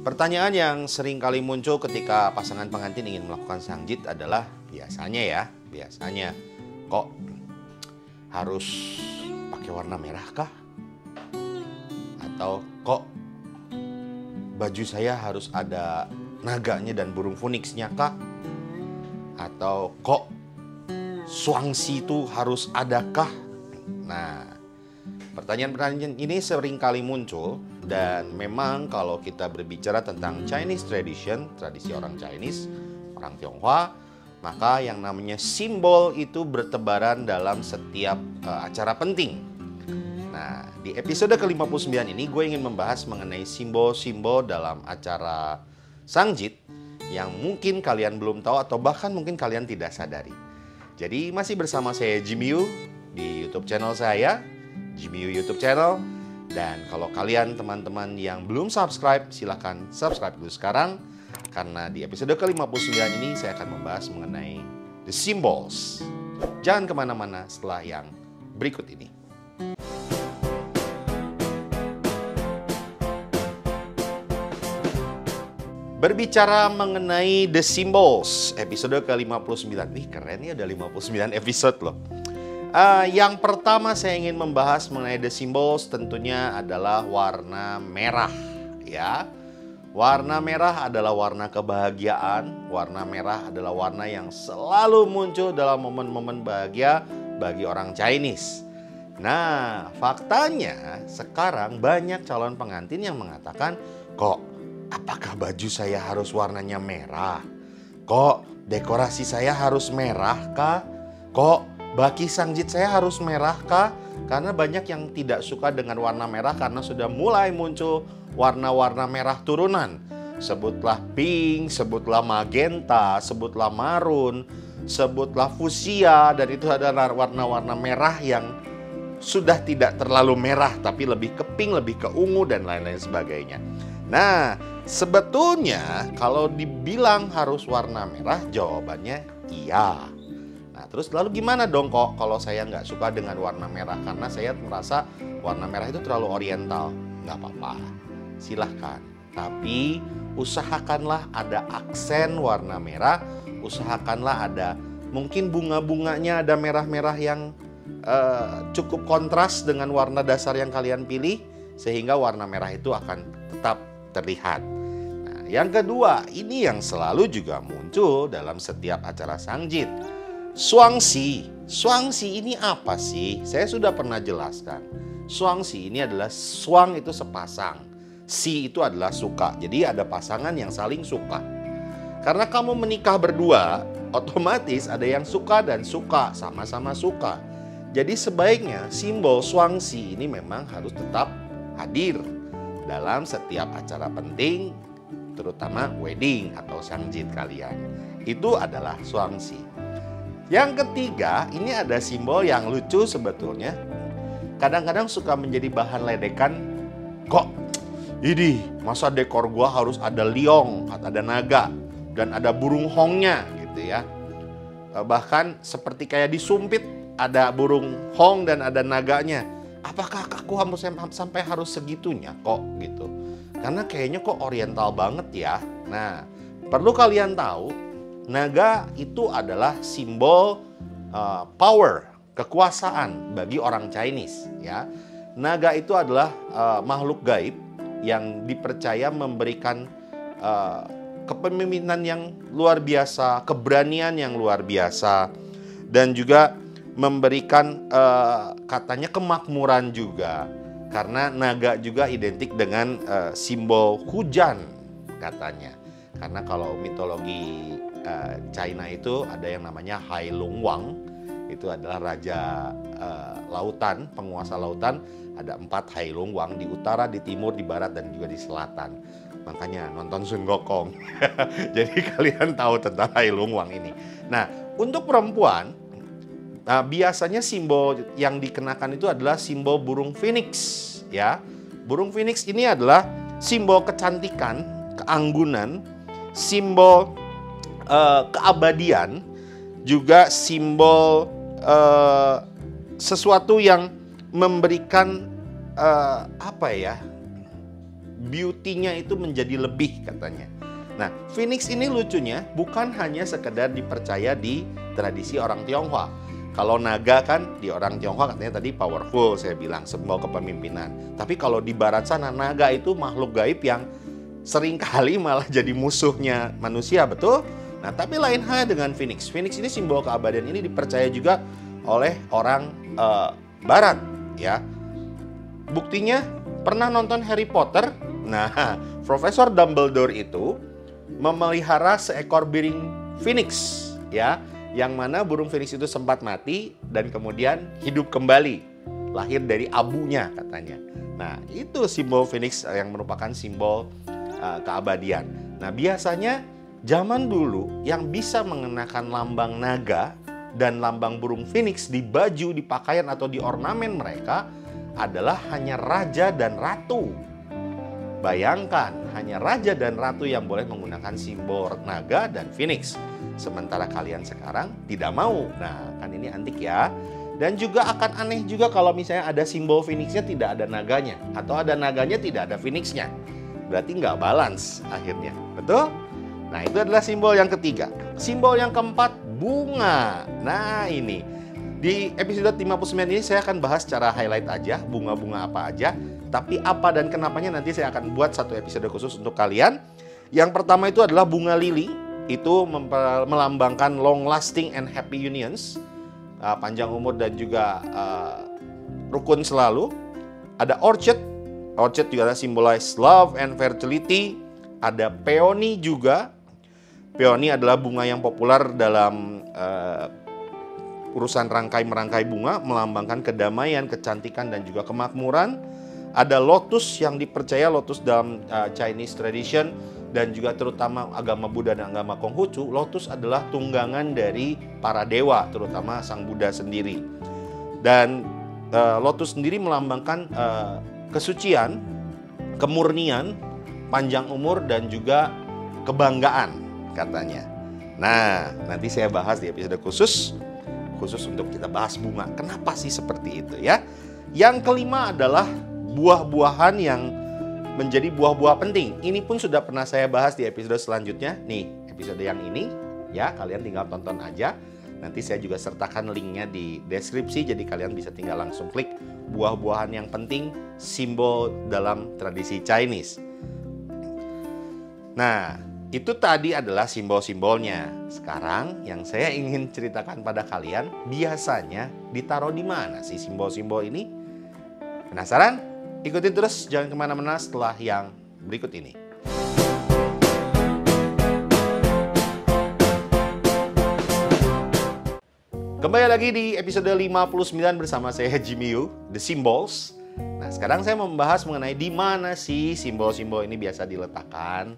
Pertanyaan yang sering kali muncul ketika pasangan pengantin ingin melakukan sangjit adalah biasanya kok harus pakai warna merah kah? Atau kok baju saya harus ada naganya dan burung phoenix-nya kah? Atau kok swangsi itu harus adakah? Nah, pertanyaan-pertanyaan ini sering kali muncul dan memang kalau kita berbicara tentang Chinese tradition, tradisi orang Chinese, orang Tionghoa, maka yang namanya simbol itu bertebaran dalam setiap acara penting. Nah, di episode ke-59 ini gue ingin membahas mengenai simbol-simbol dalam acara sangjit yang mungkin kalian belum tahu atau bahkan mungkin kalian tidak sadari. Jadi masih bersama saya Jimmy Yu di YouTube channel saya, Jimmy Yu YouTube channel. Dan kalau kalian teman-teman yang belum subscribe, silahkan subscribe dulu sekarang. Karena di episode ke-59 ini saya akan membahas mengenai the symbols. Jangan kemana-mana setelah yang berikut ini. Berbicara mengenai the symbols, episode ke-59. Wih keren ya, ada 59 episode loh. Yang pertama saya ingin membahas mengenai the symbols tentunya adalah warna merah ya. Warna merah adalah warna kebahagiaan. Warna merah adalah warna yang selalu muncul dalam momen-momen bahagia bagi orang Chinese. Nah, faktanya sekarang banyak calon pengantin yang mengatakan, kok apakah baju saya harus warnanya merah? Kok dekorasi saya harus merah kah? Kok baki sangjit saya harus merah kah? Karena banyak yang tidak suka dengan warna merah karena sudah mulai muncul warna-warna merah turunan. Sebutlah pink, sebutlah magenta, sebutlah maroon, sebutlah fuchsia, dan itu adalah warna-warna merah yang sudah tidak terlalu merah tapi lebih ke pink, lebih ke ungu dan lain-lain sebagainya. Nah, sebetulnya kalau dibilang harus warna merah, jawabannya iya. Nah, terus lalu gimana dong kok kalau saya nggak suka dengan warna merah? Karena saya merasa warna merah itu terlalu oriental. Nggak apa-apa, silahkan. Tapi usahakanlah ada aksen warna merah. Usahakanlah ada mungkin bunga-bunganya ada merah-merah yang cukup kontras dengan warna dasar yang kalian pilih. Sehingga warna merah itu akan tetap terlihat. Nah, yang kedua, ini yang selalu juga muncul dalam setiap acara sangjit. Swangsi. Swangsi ini apa sih? Saya sudah pernah jelaskan. Swangsi ini adalah swang itu sepasang. Si itu adalah suka. Jadi ada pasangan yang saling suka. Karena kamu menikah berdua, otomatis ada yang suka dan suka, sama-sama suka. Jadi sebaiknya simbol swangsi ini memang harus tetap hadir dalam setiap acara penting, terutama wedding atau sangjit kalian. Itu adalah swangsi. Yang ketiga, ini ada simbol yang lucu sebetulnya. Kadang-kadang suka menjadi bahan ledekan. Kok ini masa dekor gua harus ada liong, ada naga, dan ada burung hongnya gitu ya. Bahkan seperti kayak disumpit ada burung hong dan ada naganya. Apakah aku sampai harus segitunya kok gitu? Karena kayaknya kok oriental banget ya. Nah, perlu kalian tahu, naga itu adalah simbol power, kekuasaan bagi orang Chinese ya. Naga itu adalah makhluk gaib yang dipercaya memberikan kepemimpinan yang luar biasa, keberanian yang luar biasa, dan juga memberikan katanya kemakmuran juga. Karena naga juga identik dengan simbol hujan katanya. Karena kalau mitologi China itu ada yang namanya Hai Long Wang. Itu adalah raja lautan, penguasa lautan. Ada 4 Hai Long Wang di utara, di timur, di barat, dan juga di selatan. Makanya nonton Sun Gokong. Jadi kalian tahu tentang Hai Long Wang ini. Nah, untuk perempuan, biasanya simbol yang dikenakan itu adalah simbol burung phoenix ya. Burung phoenix ini adalah simbol kecantikan, keanggunan, simbol keabadian, juga simbol sesuatu yang memberikan beauty-nya itu menjadi lebih katanya. Nah, Phoenix ini lucunya bukan hanya sekedar dipercaya di tradisi orang Tionghoa. Kalau naga kan di orang Tionghoa katanya tadi powerful, saya bilang simbol kepemimpinan. Tapi kalau di barat sana, naga itu makhluk gaib yang seringkali malah jadi musuhnya manusia, betul? Nah, tapi lain halnya dengan Phoenix. Phoenix ini simbol keabadian ini dipercaya juga oleh orang barat, ya. Buktinya pernah nonton Harry Potter? Nah, Profesor Dumbledore itu memelihara seekor burung phoenix, ya, yang mana burung phoenix itu sempat mati dan kemudian hidup kembali, lahir dari abunya katanya. Nah, itu simbol phoenix yang merupakan simbol keabadian. Nah, biasanya zaman dulu yang bisa mengenakan lambang naga dan lambang burung phoenix di baju, di pakaian atau di ornamen mereka adalah hanya raja dan ratu. Bayangkan, hanya raja dan ratu yang boleh menggunakan simbol naga dan phoenix. Sementara kalian sekarang tidak mau. Nah, kan ini antik ya. Dan juga akan aneh juga kalau misalnya ada simbol phoenixnya tidak ada naganya. Atau ada naganya tidak ada phoenixnya. Berarti nggak balance akhirnya. Betul? Nah, itu adalah simbol yang ketiga. Simbol yang keempat, bunga. Nah, ini. Di episode 59 ini saya akan bahas secara highlight aja, bunga-bunga apa aja. Tapi apa dan kenapanya nanti saya akan buat satu episode khusus untuk kalian. Yang pertama itu adalah bunga lili. Itu melambangkan long lasting and happy unions. Panjang umur dan juga rukun selalu. Ada orchid. Orchid juga symbolize love and fertility. Ada peony juga. Peony adalah bunga yang populer dalam urusan rangkai-merangkai bunga, melambangkan kedamaian, kecantikan, dan juga kemakmuran. Ada lotus yang dipercaya, lotus dalam Chinese tradition dan juga terutama agama Buddha dan agama Konghucu, lotus adalah tunggangan dari para dewa, terutama Sang Buddha sendiri. Dan lotus sendiri melambangkan kesucian, kemurnian, panjang umur, dan juga kebanggaan katanya. Nah, nanti saya bahas di episode khusus untuk kita bahas bunga. Kenapa sih seperti itu ya? Yang kelima adalah buah-buahan yang menjadi buah-buah penting. Ini pun sudah pernah saya bahas di episode selanjutnya. Nih, episode yang ini ya, kalian tinggal tonton aja. Nanti saya juga sertakan linknya di deskripsi, jadi kalian bisa tinggal langsung klik buah-buahan yang penting, simbol dalam tradisi Chinese. Nah, itu tadi adalah simbol-simbolnya. Sekarang yang saya ingin ceritakan pada kalian, biasanya ditaruh di mana sih simbol-simbol ini? Penasaran? Ikutin terus, jangan kemana-mana setelah yang berikut ini. Kembali lagi di episode 59 bersama saya Jimmy Yu, The Symbols. Nah, sekarang saya mau membahas mengenai di mana sih simbol-simbol ini biasa diletakkan.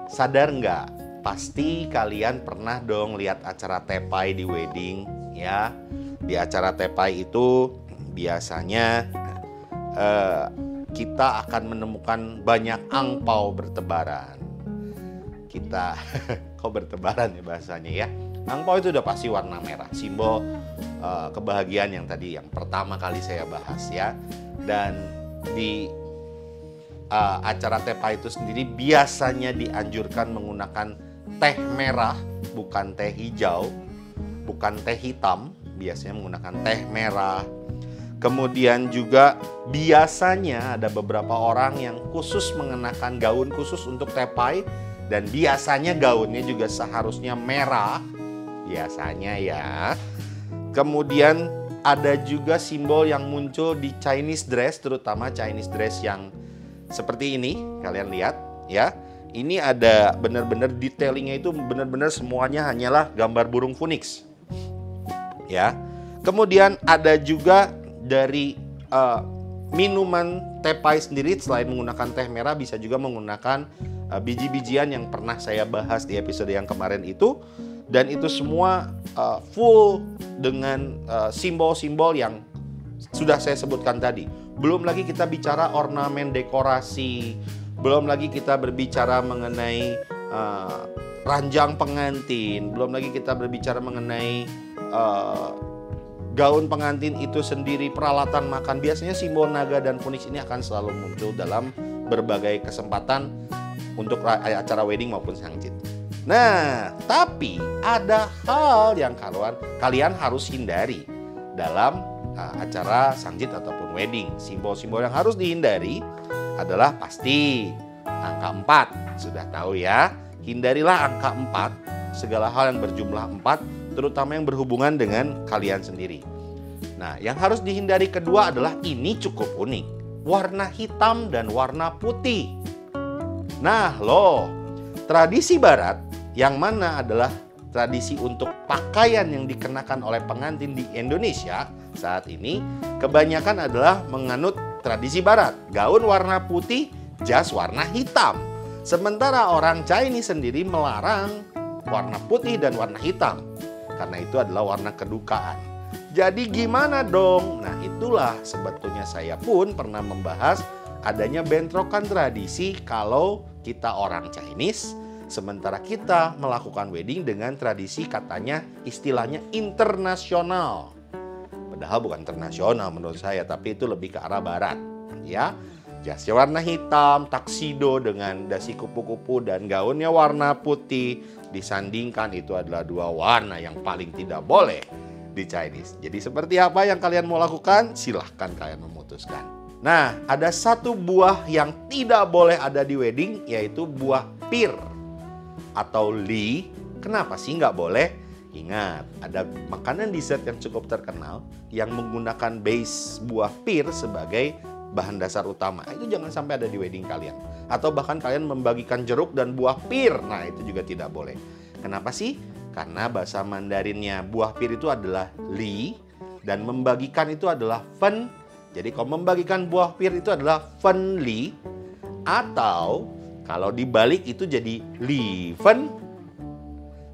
Sadar nggak? Pasti kalian pernah dong lihat acara tepai di wedding, ya. Di acara tepai itu biasanya kita akan menemukan banyak angpau bertebaran. Kok bertebaran ya bahasanya ya. Angpau itu udah pasti warna merah, simbol kebahagiaan yang tadi yang pertama kali saya bahas ya. Dan di acara tepai itu sendiri biasanya dianjurkan menggunakan teh merah, bukan teh hijau, bukan teh hitam, biasanya menggunakan teh merah. Kemudian juga biasanya ada beberapa orang yang khusus mengenakan gaun khusus untuk tepai, dan biasanya gaunnya juga seharusnya merah, biasanya ya. Kemudian ada juga simbol yang muncul di Chinese dress, terutama Chinese dress yang seperti ini, kalian lihat ya. Ini ada benar-benar detailingnya itu benar-benar semuanya hanyalah gambar burung phoenix. Ya. Kemudian ada juga dari minuman tepai sendiri, selain menggunakan teh merah bisa juga menggunakan biji-bijian yang pernah saya bahas di episode yang kemarin itu. Dan itu semua full dengan simbol-simbol yang sudah saya sebutkan tadi. Belum lagi kita bicara ornamen dekorasi, belum lagi kita berbicara mengenai ranjang pengantin, belum lagi kita berbicara mengenai gaun pengantin itu sendiri, peralatan makan. Biasanya simbol naga dan phoenix ini akan selalu muncul dalam berbagai kesempatan untuk acara wedding maupun sangjit. Nah, tapi ada hal yang kalian harus hindari dalam acara sangjit ataupun wedding. Simbol-simbol yang harus dihindari adalah pasti angka 4. Sudah tahu ya, hindarilah angka 4, segala hal yang berjumlah 4, terutama yang berhubungan dengan kalian sendiri. Nah, yang harus dihindari kedua adalah ini cukup unik, warna hitam dan warna putih. Nah loh, tradisi barat yang mana adalah tradisi untuk pakaian yang dikenakan oleh pengantin di Indonesia saat ini kebanyakan adalah menganut tradisi barat, gaun warna putih, jas warna hitam. Sementara orang Chinese sendiri melarang warna putih dan warna hitam karena itu adalah warna kedukaan. Jadi gimana dong? Nah, itulah sebetulnya saya pun pernah membahas adanya bentrokan tradisi kalau kita orang Chinese, sementara kita melakukan wedding dengan tradisi katanya istilahnya internasional. Padahal bukan internasional menurut saya, tapi itu lebih ke arah barat. Ya, jasnya warna hitam, taksido dengan dasi kupu-kupu dan gaunnya warna putih, disandingkan itu adalah dua warna yang paling tidak boleh di Chinese. Jadi seperti apa yang kalian mau lakukan? Silahkan kalian memutuskan. Nah, ada satu buah yang tidak boleh ada di wedding, yaitu buah pir atau li. Kenapa sih nggak boleh? Ingat, ada makanan dessert yang cukup terkenal yang menggunakan base buah pir sebagai bahan dasar utama. Itu jangan sampai ada di wedding kalian. Atau bahkan kalian membagikan jeruk dan buah pir. Nah, itu juga tidak boleh. Kenapa sih? Karena bahasa Mandarinnya buah pir itu adalah li dan membagikan itu adalah fen. Jadi kalau membagikan buah pir itu adalah fen li, atau kalau dibalik itu jadi li fen.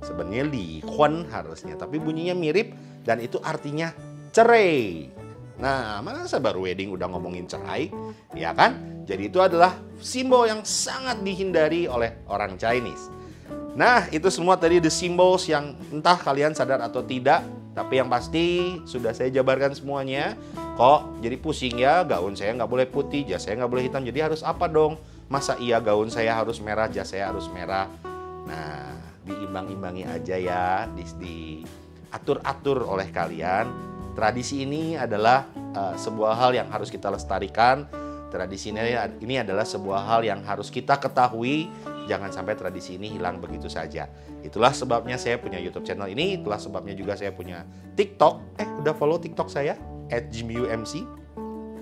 Sebenarnya li kuan harusnya, tapi bunyinya mirip dan itu artinya cerai. Nah, masa baru wedding udah ngomongin cerai, ya kan? Jadi itu adalah simbol yang sangat dihindari oleh orang Chinese. Nah, itu semua tadi the symbols yang entah kalian sadar atau tidak, tapi yang pasti sudah saya jabarkan semuanya. Kok jadi pusing ya, gaun saya nggak boleh putih, jas saya nggak boleh hitam, jadi harus apa dong? Masa iya gaun saya harus merah, jas saya harus merah? Nah, diimbang-imbangi aja ya, diatur-atur oleh kalian. Tradisi ini adalah sebuah hal yang harus kita lestarikan. Tradisi ini adalah sebuah hal yang harus kita ketahui. Jangan sampai tradisi ini hilang begitu saja. Itulah sebabnya saya punya YouTube channel ini. Itulah sebabnya juga saya punya TikTok. Udah follow TikTok saya? @jimiumc.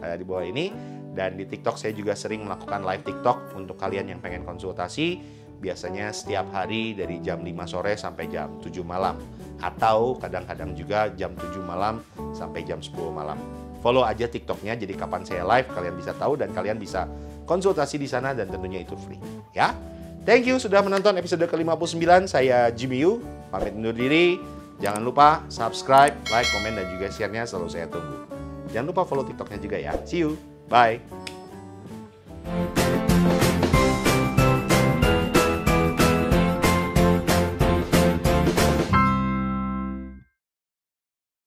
Di bawah ini. Dan di TikTok saya juga sering melakukan live TikTok untuk kalian yang pengen konsultasi. Biasanya setiap hari dari jam 5 sore sampai jam 7 malam. Atau kadang-kadang juga jam 7 malam sampai jam 10 malam. Follow aja TikToknya, jadi kapan saya live kalian bisa tahu dan kalian bisa konsultasi di sana dan tentunya itu free. Ya. Thank you sudah menonton episode ke-59. Saya Jimmy Yu, pamit undur diri. Jangan lupa subscribe, like, komen, dan juga share-nya selalu saya tunggu. Jangan lupa follow TikTok-nya juga ya. See you. Bye.